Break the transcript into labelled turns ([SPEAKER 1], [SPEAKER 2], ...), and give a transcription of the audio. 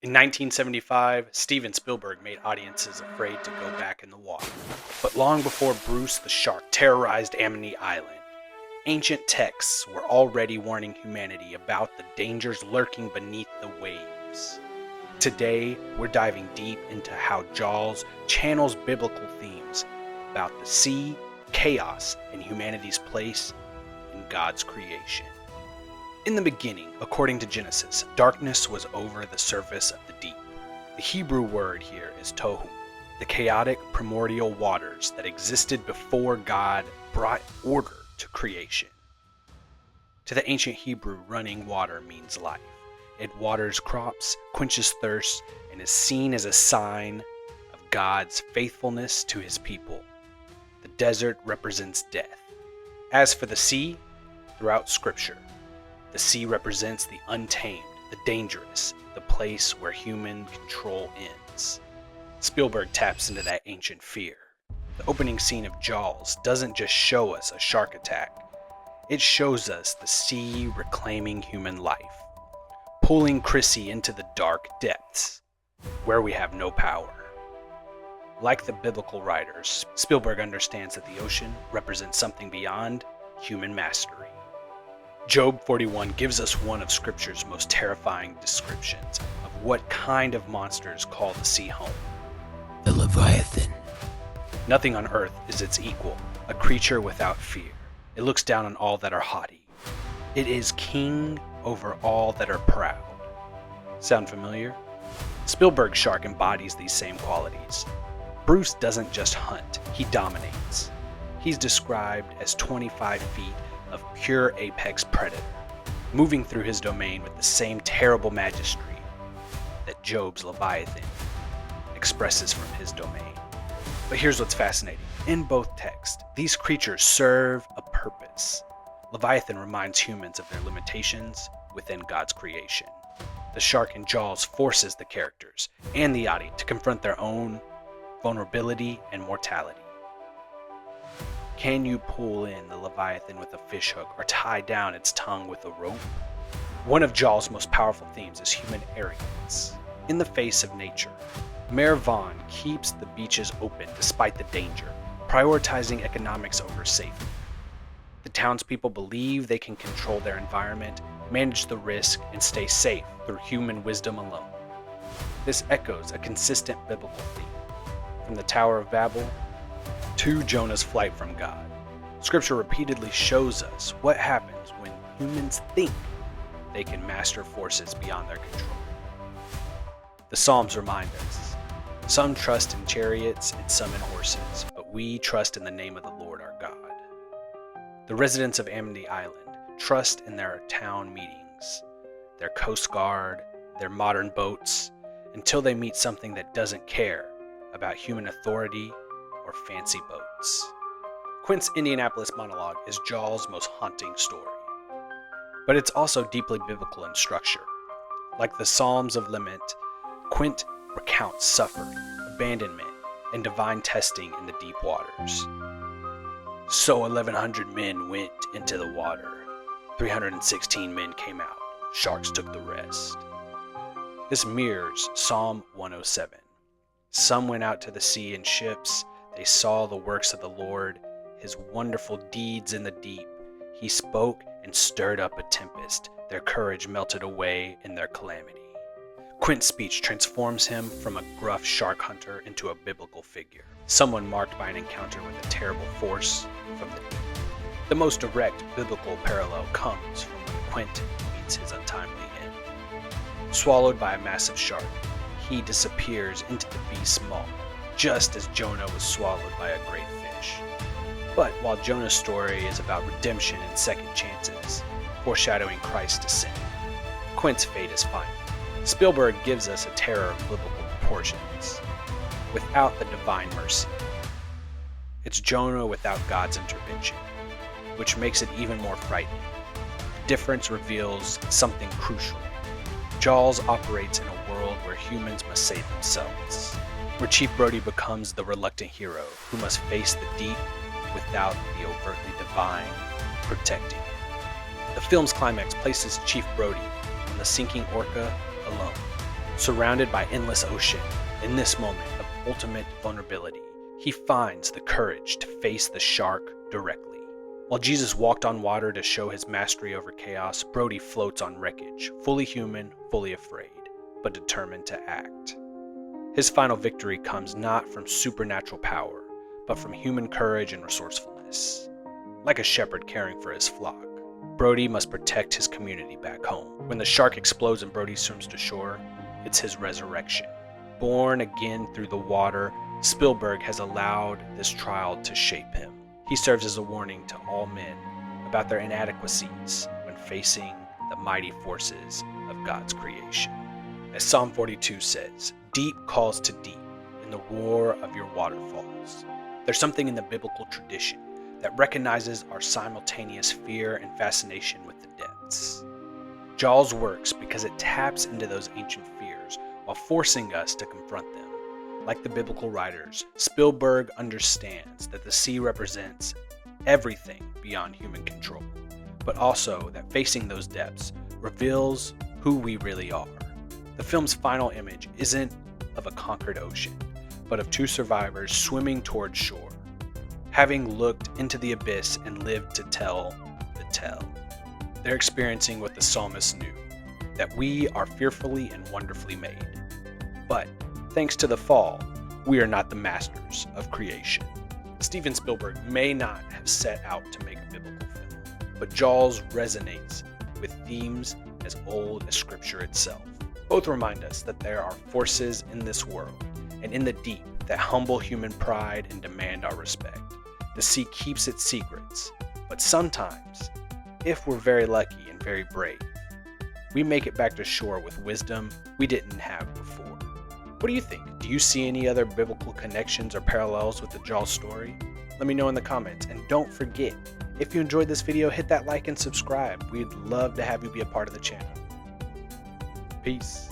[SPEAKER 1] In 1975, Steven Spielberg made audiences afraid to go back in the water. But long before Bruce the shark terrorized Amity Island, ancient texts were already warning humanity about the dangers lurking beneath the waves. Today, we're diving deep into how Jaws channels biblical themes about the sea, chaos, and humanity's place in God's creation. In the beginning, according to Genesis, darkness was over the surface of the deep. The Hebrew word here is tohu, the chaotic primordial waters that existed before God brought order to creation. To the ancient Hebrew, running water means life. It waters crops, quenches thirst, and is seen as a sign of God's faithfulness to his people. The desert represents death. As for the sea, throughout Scripture, the sea represents the untamed, the dangerous, the place where human control ends. Spielberg taps into that ancient fear. The opening scene of Jaws doesn't just show us a shark attack. It shows us the sea reclaiming human life, pulling Chrissy into the dark depths, where we have no power. Like the biblical writers, Spielberg understands that the ocean represents something beyond human mastery. Job 41 gives us one of Scripture's most terrifying descriptions of what kind of monsters call the sea home.
[SPEAKER 2] The Leviathan.
[SPEAKER 1] Nothing on earth is its equal, a creature without fear. It looks down on all that are haughty. It is king over all that are proud. Sound familiar? Spielberg's shark embodies these same qualities. Bruce doesn't just hunt, he dominates. He's described as 25 feet of pure apex predator, moving through his domain with the same terrible majesty that Job's Leviathan expresses from his domain. But here's what's fascinating. In both texts, these creatures serve a purpose. Leviathan reminds humans of their limitations within God's creation. The shark in Jaws forces the characters and the audience to confront their own vulnerability and mortality. Can you pull in the Leviathan with a fishhook or tie down its tongue with a rope? One of Jaws' most powerful themes is human arrogance. In the face of nature, Mayor Vaughn keeps the beaches open despite the danger, prioritizing economics over safety. The townspeople believe they can control their environment, manage the risk, and stay safe through human wisdom alone. This echoes a consistent biblical theme, from the Tower of Babel to Jonah's flight from God. Scripture repeatedly shows us what happens when humans think they can master forces beyond their control. The Psalms remind us, some trust in chariots and some in horses, but we trust in the name of the Lord our God. The residents of Amity Island trust in their town meetings, their coast guard, their modern boats, until they meet something that doesn't care about human authority or fancy boats. Quint's Indianapolis monologue is Jaws' most haunting story, but it's also deeply biblical in structure. Like the Psalms of Lament, Quint recounts suffering, abandonment, and divine testing in the deep waters. So 1,100 men went into the water. 316 men came out. Sharks took the rest. This mirrors Psalm 107. Some went out to the sea in ships. They saw the works of the Lord, his wonderful deeds in the deep. He spoke and stirred up a tempest. Their courage melted away in their calamity. Quint's speech transforms him from a gruff shark hunter into a biblical figure, someone marked by an encounter with a terrible force from the deep. The most direct biblical parallel comes from when Quint meets his untimely end. Swallowed by a massive shark, he disappears into the beast's maw, just as Jonah was swallowed by a great fish. But while Jonah's story is about redemption and second chances, foreshadowing Christ's descent, Quint's fate is final. Spielberg gives us a terror of biblical proportions, without the divine mercy. It's Jonah without God's intervention, which makes it even more frightening. The difference reveals something crucial. Jaws operates in a world where humans must save themselves, where Chief Brody becomes the reluctant hero who must face the deep without the overtly divine protecting him. The film's climax places Chief Brody on the sinking orca alone, Surrounded by endless ocean, in this moment of ultimate vulnerability, he finds the courage to face the shark directly. While Jesus walked on water to show his mastery over chaos, Brody floats on wreckage, fully human, fully afraid, but determined to act. His final victory comes not from supernatural power, but from human courage and resourcefulness. Like a shepherd caring for his flock, Brody must protect his community back home. When the shark explodes and Brody swims to shore, it's his resurrection. Born again through the water, Spielberg has allowed this trial to shape him. He serves as a warning to all men about their inadequacies when facing the mighty forces of God's creation. As Psalm 42 says, "Deep calls to deep in the roar of your waterfalls." There's something in the biblical tradition that recognizes our simultaneous fear and fascination with the depths. Jaws works because it taps into those ancient fears while forcing us to confront them. Like the biblical writers, Spielberg understands that the sea represents everything beyond human control, but also that facing those depths reveals who we really are. The film's final image isn't of a conquered ocean, but of two survivors swimming toward shore, having looked into the abyss and lived to tell the tale. They're experiencing what the psalmist knew, that we are fearfully and wonderfully made. But thanks to the fall, we are not the masters of creation. Steven Spielberg may not have set out to make a biblical film, but Jaws resonates with themes as old as Scripture itself. Both remind us that there are forces in this world and in the deep that humble human pride and demand our respect. The sea keeps its secrets, but sometimes, if we're very lucky and very brave, we make it back to shore with wisdom we didn't have before. What do you think? Do you see any other biblical connections or parallels with the Jaws story? Let me know in the comments, and don't forget, if you enjoyed this video, hit that like and subscribe. We'd love to have you be a part of the channel. Peace.